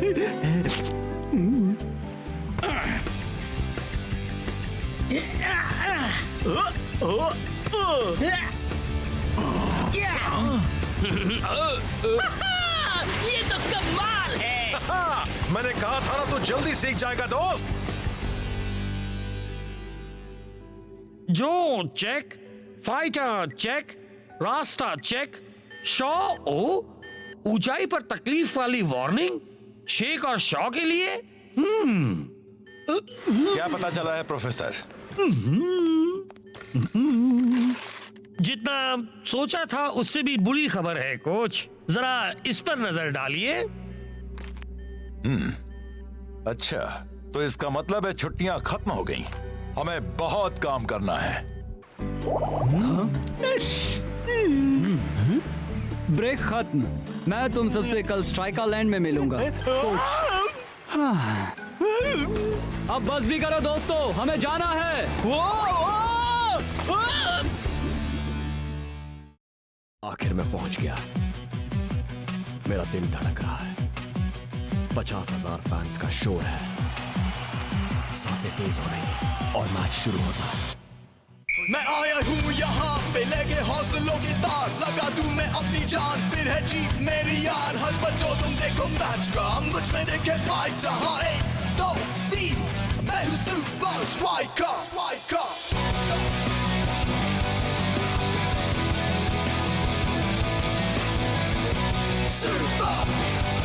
ये तो कमाल है। मैंने कहा था ना, तू जल्दी सीख जाएगा दोस्त। जो चेक, फाइटर चेक, रास्ता चेक, शॉ ओ, ऊंचाई पर तकलीफ वाली वार्निंग, शेक और शॉ के लिए। क्या पता चला है प्रोफेसर? जितना सोचा था उससे भी बुरी खबर है कोच, जरा इस पर नजर डालिए। अच्छा, तो इसका मतलब है छुट्टियां खत्म हो गई। हमें बहुत काम करना है। ब्रेक खत्म। मैं तुम सबसे कल स्ट्राइकर लैंड में मिलूंगा कोच। अब बस भी करो दोस्तों, हमें जाना है। आखिर मैं पहुंच गया। मेरा दिल धड़क रहा है। 50,000 फैंस का शोर है। सांसें तेज हो रही है और मैच शुरू होता है। मैं आया हूँ यहाँ पे लेके हौसलों की तार, लगा दूं मैं अपनी जान, फिर है जीत मेरी यार। हर बच्चों तुम देखो मैच का, मुझ में देखे फाइट। जहाँ 1, 2, 3, मैं हूँ super striker. Super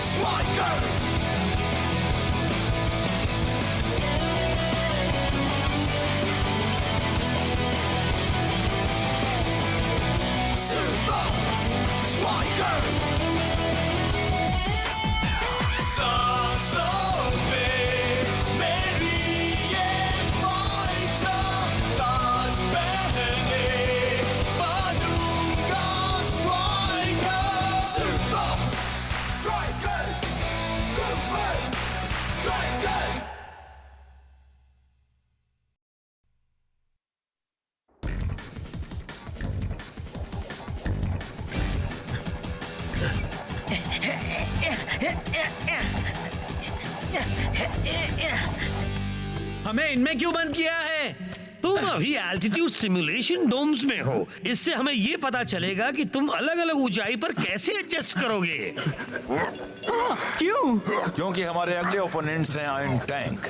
Strikers! Super Strikers! सांसों में मेरी ये फाइटर, ताज पहने बनूंगा striker. Super Strikers! Super Strikers! हमें इनमें क्यों बंद किया है? तुम अभी एल्टीट्यूड सिमुलेशन डोम्स में हो। इससे हमें ये पता चलेगा कि तुम अलग अलग ऊंचाई पर कैसे एडजस्ट करोगे। क्यों? क्योंकि हमारे अगले ओपोनेंट्स हैं आयरन टैंक,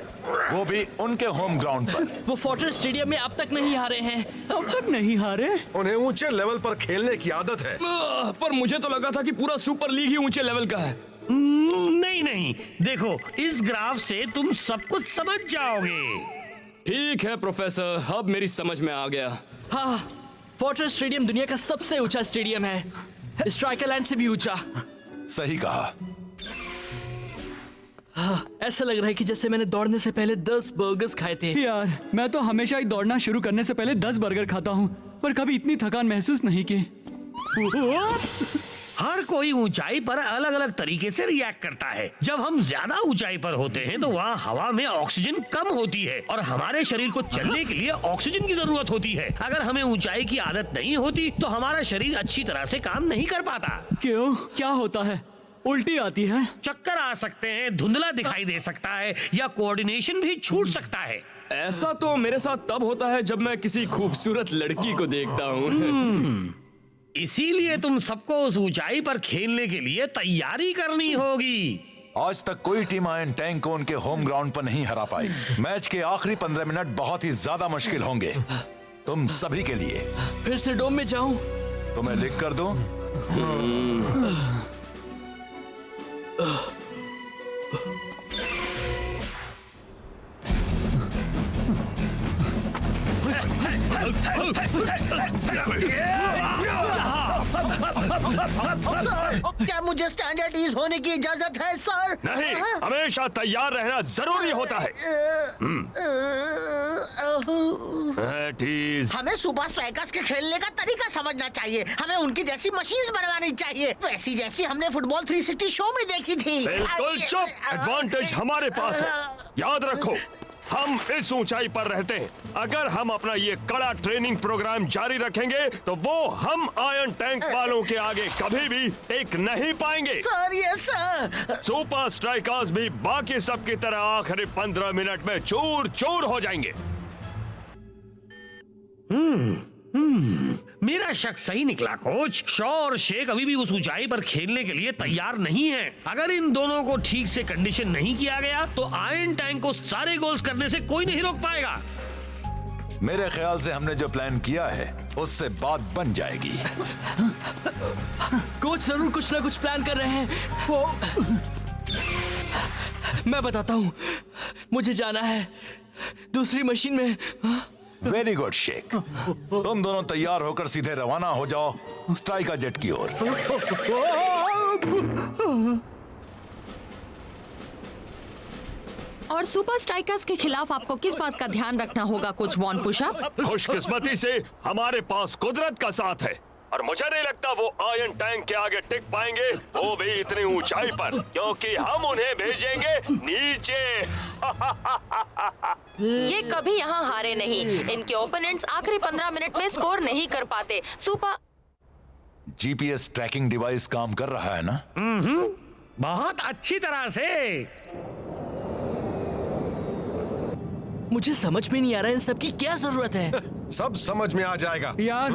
वो भी उनके होम ग्राउंड पर। वो फोर्ट्रेस स्टेडियम में अब तक नहीं हारे हैं। अब तक नहीं हारे? उन्हें ऊंचे लेवल पर खेलने की आदत है। पर मुझे तो लगा था कि पूरा सुपर लीग ही ऊंचे लेवल का है। नहीं नहीं, देखो इस ग्राफ से तुम सब कुछ समझ जाओगे। ठीक है प्रोफेसर, अब मेरी समझ में आ गया। हाँ, फोर्ट्रेस स्टेडियम दुनिया का सबसे ऊंचा स्टेडियम है, स्ट्राइकर लैंड से भी ऊंचा। सही कहा। हाँ, ऐसा लग रहा है कि जैसे मैंने दौड़ने से पहले 10 बर्गर्स खाए थे। यार, मैं तो हमेशा ही दौड़ना शुरू करने से पहले 10 बर्गर खाता हूँ, पर कभी इतनी थकान महसूस नहीं की। हर कोई ऊंचाई पर अलग अलग तरीके से रिएक्ट करता है। जब हम ज्यादा ऊंचाई पर होते हैं तो वहाँ हवा में ऑक्सीजन कम होती है और हमारे शरीर को चलने के लिए ऑक्सीजन की जरूरत होती है। अगर हमें ऊंचाई की आदत नहीं होती तो हमारा शरीर अच्छी तरह से काम नहीं कर पाता। क्यों? क्या होता है? उल्टी आती है? चक्कर आ सकते हैं, धुंधला दिखाई दे सकता है या कोऑर्डिनेशन भी छूट सकता है। ऐसा तो मेरे साथ तब होता है जब मैं किसी खूबसूरत लड़की को देखता हूँ। इसीलिए तुम सबको उस ऊंचाई पर खेलने के लिए तैयारी करनी होगी। आज तक कोई टीम आयरन टैंक को उनके होम ग्राउंड पर नहीं हरा पाई। मैच के आखिरी 15 मिनट बहुत ही ज्यादा मुश्किल होंगे तुम सभी के लिए। फिर से डोम में जाऊं? तुम्हें लिख कर दूं? क्या मुझे स्टैंडर्ड ईज होने की इजाजत है सर? नहीं, हमेशा तैयार रहना जरूरी होता है। हमें सुपर स्ट्राइकर्स के खेलने का तरीका समझना चाहिए। हमें उनकी जैसी मशीन्स बनवानी चाहिए, वैसी जैसी हमने फुटबॉल 360 शो में देखी थी। बिल्कुल चुप। एडवांटेज हमारे पास है, याद रखो। हम इस ऊंचाई पर रहते हैं। अगर हम अपना ये कड़ा ट्रेनिंग प्रोग्राम जारी रखेंगे तो वो हम आयरन टैंक वालों के आगे कभी भी टिक नहीं पाएंगे। सर ये सर सुपर स्ट्राइकर्स भी बाकी सब की तरह आखिरी 15 मिनट में चूर चूर हो जाएंगे। मेरा शक सही निकला कोच। शॉ और शेख अभी भी उस ऊंचाई पर खेलने के लिए तैयार नहीं हैं। अगर इन दोनों को ठीक से कंडीशन नहीं किया गया तो आयरन टैंक को सारे गोल्स करने से कोई नहीं रोक पाएगा। मेरे ख्याल से हमने जो प्लान किया है उससे बात बन जाएगी। कोच जरूर कुछ ना कुछ प्लान कर रहे हैं। वो मैं बताता हूँ, मुझे जाना है दूसरी मशीन में। वेरी गुड शेख, तुम दोनों तैयार होकर सीधे रवाना हो जाओ स्ट्राइकर जेट की ओर। और सुपर स्ट्राइकर्स के खिलाफ आपको किस बात का ध्यान रखना होगा कोच वॉन पुशअप? खुशकिस्मती से हमारे पास कुदरत का साथ है और मुझे नहीं लगता वो आयरन टैंक के आगे टिक पाएंगे, वो भी इतनी ऊंचाई पर, क्योंकि हम उन्हें भेजेंगे नीचे। ये कभी यहाँ हारे नहीं। इनके ओपोनेंट्स आखिरी 15 मिनट में स्कोर नहीं कर पाते। सुपर जीपीएस ट्रैकिंग डिवाइस काम कर रहा है ना? बहुत अच्छी तरह से। मुझे समझ में नहीं आ रहा इन सब की क्या जरूरत है। सब समझ में आ जाएगा यार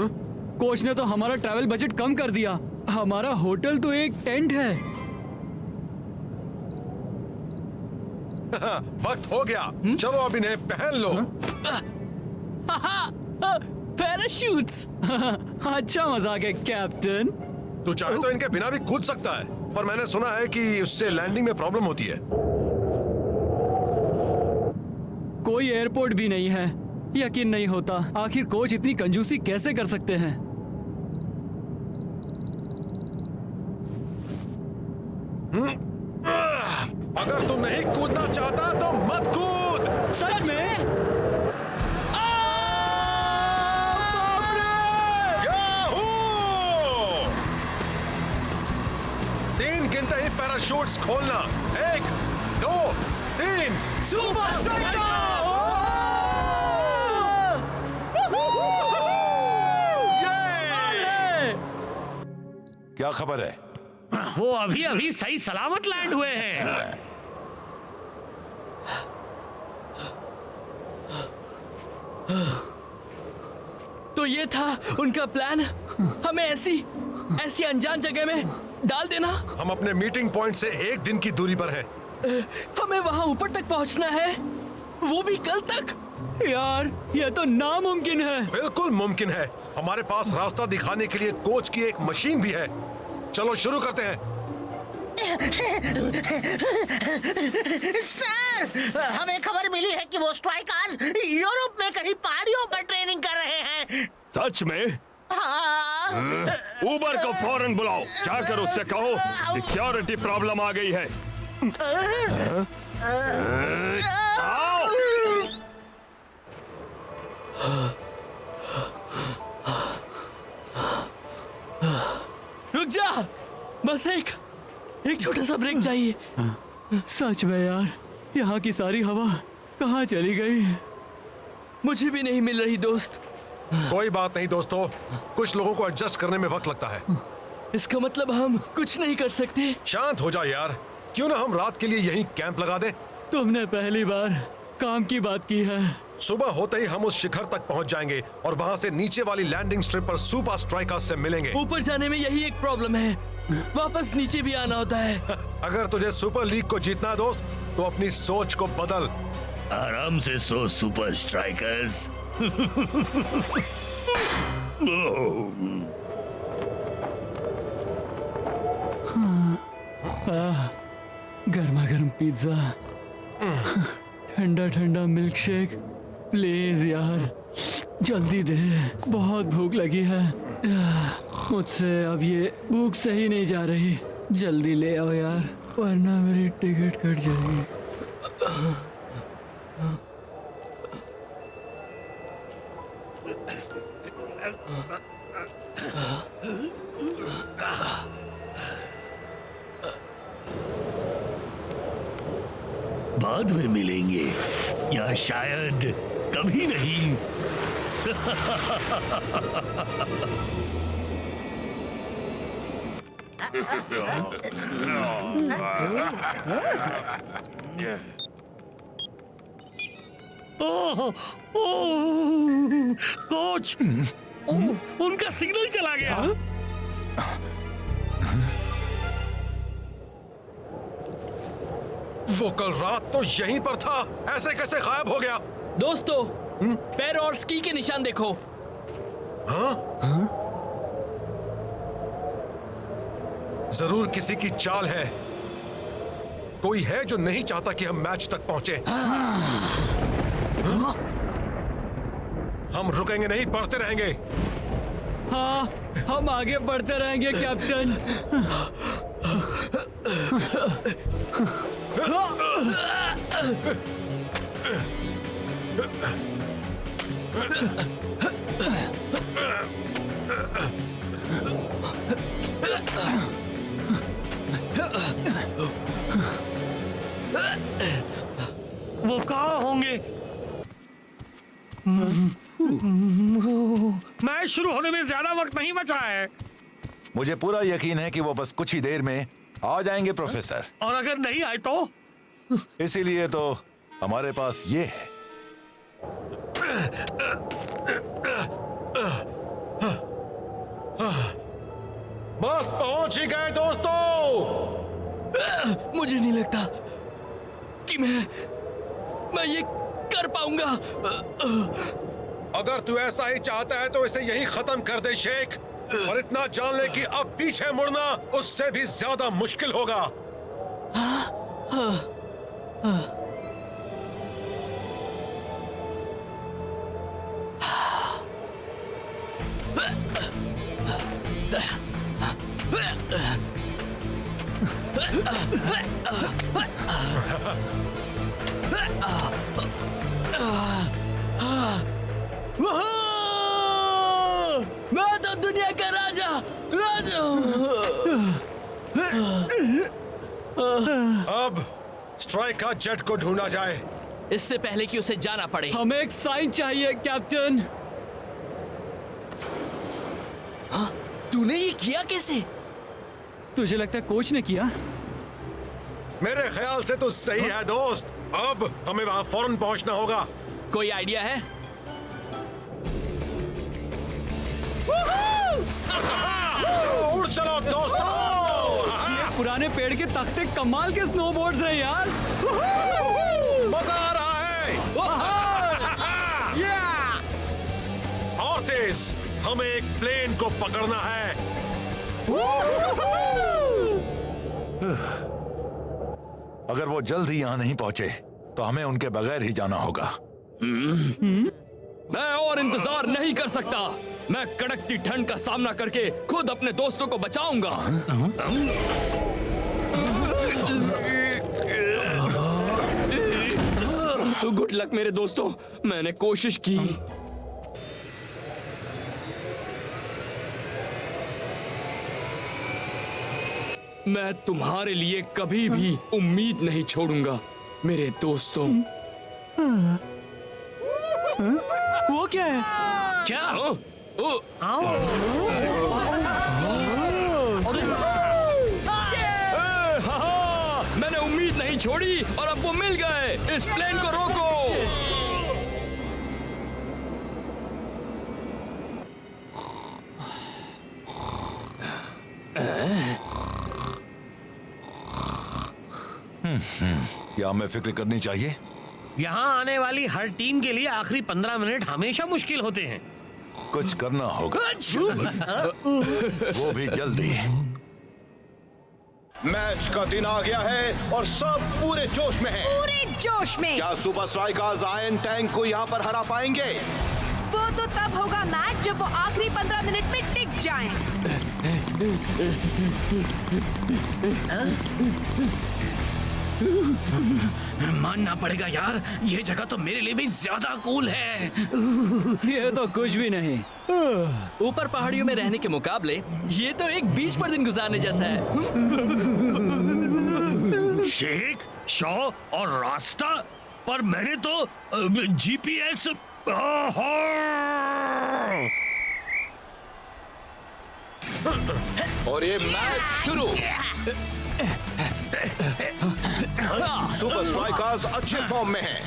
कोच ने तो हमारा ट्रैवल बजट कम कर दिया। हमारा होटल तो एक टेंट है। वक्त हो गया, चलो अब इन्हें पहन लो। पैराशूट्स। अच्छा मजाक है कैप्टन। तू चाहे तो इनके बिना भी कूद सकता है, पर मैंने सुना है कि उससे लैंडिंग में प्रॉब्लम होती है। कोई एयरपोर्ट भी नहीं है। यकीन नहीं होता, आखिर कोच इतनी कंजूसी कैसे कर सकते हैं? अगर तुम नहीं कूदना चाहता तो मत कूद। सच में? याहू! 3 गिनते ही पैराशूट्स खोलना। 1, 2, 3। Super striker! क्या खबर है? वो अभी अभी सही सलामत लैंड हुए हैं। तो ये था उनका प्लान, हमें ऐसी अनजान जगह में डाल देना। हम अपने मीटिंग पॉइंट से 1 दिन की दूरी पर हैं। हमें वहां ऊपर तक पहुंचना है, वो भी कल तक। यार ये तो नामुमकिन है। बिल्कुल मुमकिन है। हमारे पास रास्ता दिखाने के लिए कोच की एक मशीन भी है। चलो शुरू करते हैं। सर हमें खबर मिली है कि वो स्ट्राइकर्स यूरोप में कहीं पहाड़ियों पर ट्रेनिंग कर रहे हैं। सच में? हाँ। उबर को फौरन बुलाओ, जाकर उससे कहो सिक्योरिटी प्रॉब्लम आ गई है। आओ। रुक जा, बस एक छोटा सा ब्रेक चाहिए। सच में यार, यहाँ की सारी हवा कहाँ चली गई? मुझे भी नहीं मिल रही दोस्त। कोई बात नहीं दोस्तों, कुछ लोगों को एडजस्ट करने में वक्त लगता है। इसका मतलब हम कुछ नहीं कर सकते। शांत हो जा यार, क्यों ना हम रात के लिए यहीं कैंप लगा दें? तुमने पहली बार काम की बात की है। सुबह होते ही हम उस शिखर तक पहुंच जाएंगे और वहां से नीचे वाली लैंडिंग स्ट्रिप पर सुपर स्ट्राइकर्स से मिलेंगे। ऊपर जाने में यही एक प्रॉब्लम है, वापस नीचे भी आना होता है। अगर तुझे सुपर लीग को जीतना है दोस्त, तो अपनी सोच को बदल। आराम से सो सुपर स्ट्राइकर्स। गर्मा गर्म पिज्जा, ठंडा ठंडा मिल्क शेक, प्लीज यार जल्दी दे, बहुत भूख लगी है। मुझसे अब ये भूख सही नहीं जा रही, जल्दी ले आओ यार, वरना मेरी टिकट कट जाएगी। बाद में मिलेंगे। या शायद कभी नहीं। ओह, ओह, कोच, उनका सिग्नल चला गया। वो कल रात तो यहीं पर था, ऐसे कैसे गायब हो गया? दोस्तों, पैर और स्की के निशान देखो। जरूर किसी की चाल है। कोई है जो नहीं चाहता कि हम मैच तक पहुंचे। हम रुकेंगे नहीं, बढ़ते रहेंगे। हाँ, हम आगे बढ़ते रहेंगे कैप्टन। वो कहाँ होंगे? मैच शुरू होने में ज्यादा वक्त नहीं बचा है। मुझे पूरा यकीन है कि वो बस कुछ ही देर में आ जाएंगे प्रोफेसर। और अगर नहीं आए तो? इसीलिए तो हमारे पास ये है। बस पहुंच ही गए दोस्तों। मुझे नहीं लगता कि मैं ये कर पाऊंगा। अगर तू ऐसा ही चाहता है तो इसे यहीं खत्म कर दे शेख, और इतना जान ले कि अब पीछे मुड़ना उससे भी ज्यादा मुश्किल होगा। मैं तो दुनिया का राजा अब स्ट्राइक का जेट को ढूंढा जाए, इससे पहले कि उसे जाना पड़े। हमें एक साइन चाहिए कैप्टन। हाँ? तूने ये किया कैसे? तुझे लगता है कोच ने किया? मेरे ख्याल से तो सही है दोस्त। अब हमें वहां फौरन पहुंचना होगा। कोई आइडिया है? उड़ चलो दोस्तों। ये पुराने पेड़ के तख्ते कमाल के स्नोबोर्ड्स हैं यार। मजा आ रहा है। और तेज, हमें एक प्लेन को पकड़ना है। अगर वो जल्द ही यहाँ नहीं पहुंचे तो हमें उनके बगैर ही जाना होगा। मैं और इंतजार नहीं कर सकता। मैं कड़कती ठंड का सामना करके खुद अपने दोस्तों को बचाऊंगा। गुड लक मेरे दोस्तों, मैंने कोशिश की। मैं तुम्हारे लिए कभी भी उम्मीद नहीं छोड़ूंगा मेरे दोस्तों। वो क्या है? क्या? मैंने उम्मीद नहीं छोड़ी और अब वो मिल गए। इस प्लेन को रोको। क्या हमें फिक्र करनी चाहिए? यहाँ आने वाली हर टीम के लिए आखिरी 15 मिनट हमेशा मुश्किल होते हैं। कुछ करना होगा, वो भी जल्दी। मैच का दिन आ गया है और सब पूरे जोश में हैं। पूरे जोश में। क्या सुपर स्ट्राइकर्स आयरन टैंक को यहाँ पर हरा पाएंगे? वो तो तब होगा मैच जब वो आखिरी 15 मिनट में टिक जाएं। मानना पड़ेगा यार, ये जगह तो मेरे लिए भी ज्यादा कूल है। ये तो कुछ भी नहीं। ऊपर पहाड़ियों में रहने के मुकाबले ये तो एक बीच पर दिन गुजारने जैसा है। शेख, शॉ और रास्ता, पर मैंने तो जीपीएस और ये मैच शुरू। सुपर स्ट्राइकर्स अच्छे फॉर्म में हैं।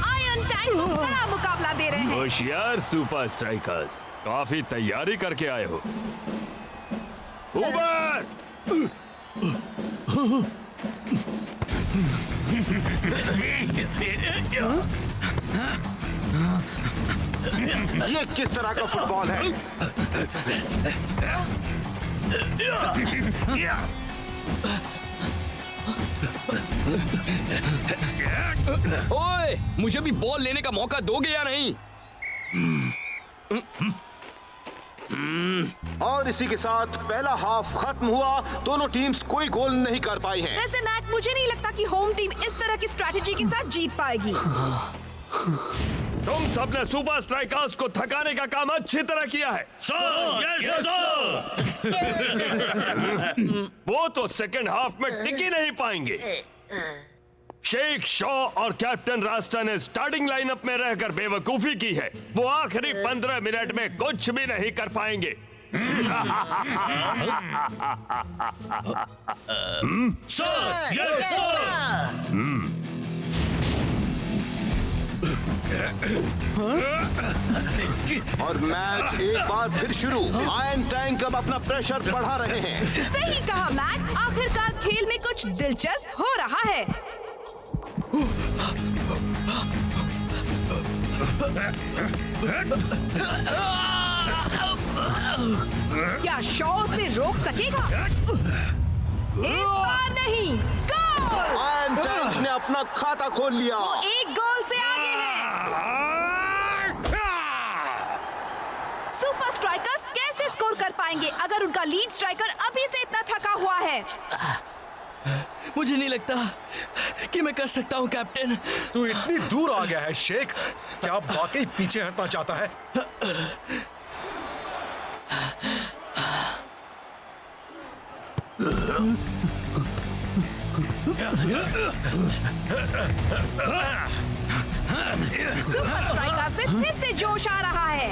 आयरन टैंक को बड़ा मुकाबला दे रहे हैं। होशियार सुपर स्ट्राइकर्स, काफी तैयारी करके आए हो। ऊपर! ये किस तरह का फुटबॉल है? ओए, मुझे भी बॉल लेने का मौका दोगे या नहीं? और इसी के साथ पहला हाफ खत्म हुआ। दोनों टीम्स कोई गोल नहीं कर पाई हैं। वैसे मैट, मुझे नहीं लगता कि होम टीम इस तरह की स्ट्रैटेजी के साथ जीत पाएगी। तुम सबने सुपर स्ट्राइकर्स को थकाने का काम अच्छी तरह किया है। वो तो सेकंड हाफ में टिक ही नहीं पाएंगे। शेख शॉ और कैप्टन रास्टा ने स्टार्टिंग लाइनअप में रहकर बेवकूफी की है। वो आखिरी 15 मिनट में कुछ भी नहीं कर पाएंगे। और मैच एक बार फिर शुरू। आयरन टैंक अब अपना प्रेशर बढ़ा रहे हैं। सही कहा मैट, आखिरकार खेल में कुछ दिलचस्प हो रहा है। क्या शॉ से रोक सकेगा? इस बार नहीं। गोल! आयरन टैंक ने अपना खाता खोल लिया। वो एक गोल से आगे है। सुपर स्ट्राइकर्स कैसे स्कोर कर पाएंगे अगर उनका लीड स्ट्राइकर अभी से इतना थका हुआ है? मुझे नहीं लगता कि मैं कर सकता हूँ कैप्टन। तू इतनी दूर आ गया है शेख, क्या वाकई पीछे हटना चाहता है? सुपर स्ट्राइकर्स में फिर से जोश आ रहा है।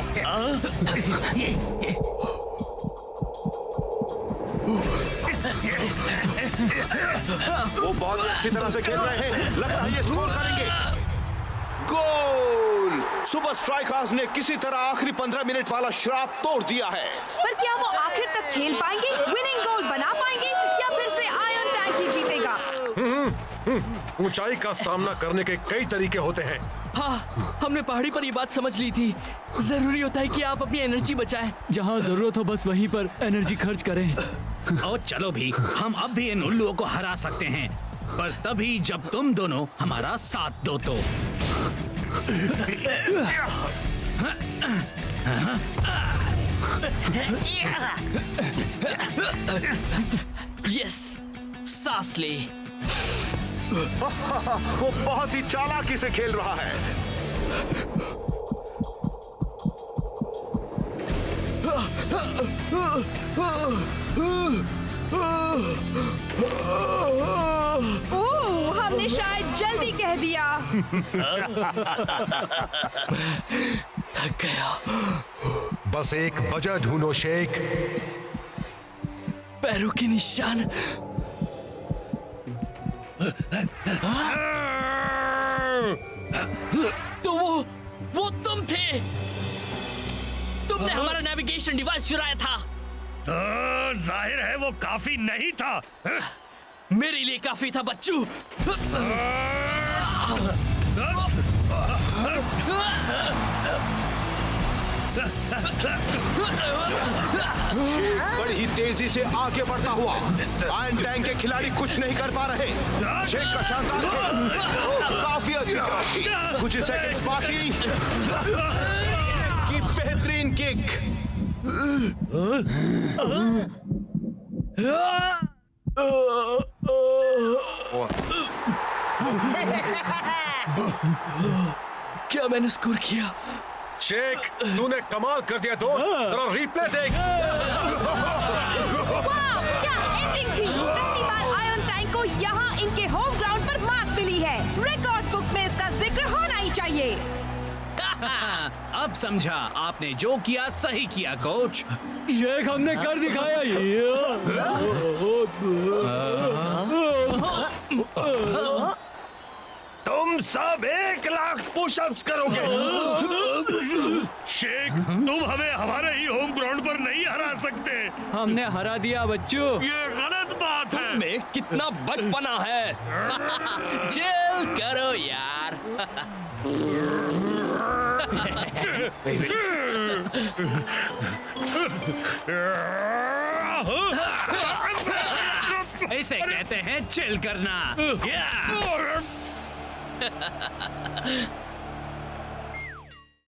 वो बहुत अच्छी तरह से खेल रहे हैं। लगता है ये स्कोर करेंगे। गोल! सुपर स्ट्राइकर्स ने किसी तरह आखिरी 15 मिनट वाला श्राप तोड़ दिया है। पर क्या वो आखिर तक खेल पाएंगे, विनिंग गोल बना पाएंगे, या फिर से आयरन टैंक ही जीतेगा? ऊंचाई का सामना करने के कई तरीके होते हैं। हाँ, हमने पहाड़ी पर ये बात समझ ली थी। जरूरी होता है कि आप अपनी एनर्जी बचाएं। जहाँ जरूरत हो बस वहीं पर एनर्जी खर्च करें। और चलो भी, हम अब भी इन उल्लुओं को हरा सकते हैं, पर तभी जब तुम दोनों हमारा साथ दो तो। यस, सांस ले। वो बहुत ही चालाकी से खेल रहा है। ओह, हमने शायद जल्दी कह दिया। थक गया। बस एक वजह ढूंढो शेख। पैरों के निशान। तो वो तुम थे। तुमने हमारा नेविगेशन डिवाइस चुराया था। जाहिर है वो काफी नहीं था। मेरे लिए काफी था बच्चू। शेख बड़ी ही तेजी से आगे बढ़ता हुआ। आयरन टैंक के खिलाड़ी कुछ नहीं कर पा रहे। शेख का शानदार खेल काफी अच्छी तरह थी। कुछ सेकंड्स बाकी की बेहतरीन किक। क्या मैंने स्कोर किया? शेख, तूने कमाल कर दिया दोस्त। जरा रिप्ले देख। वाह, क्या एंडिंग थी। पहली बार आयरन टैंक को होम ग्राउंड पर मार्क मिली है। रिकॉर्ड बुक में इसका जिक्र होना ही चाहिए। अब समझा, आपने जो किया सही किया कोच। शेख हमने कर दिखाया तुम सब 1,00,000 पुशअप्स करोगे। शेख, तुम हमें हमारे ही होम ग्राउंड पर नहीं हरा सकते। हमने हरा दिया बच्चों। ये गलत बात है। में कितना बचपना है। चिल करो यार। इसे कहते हैं चिल करना।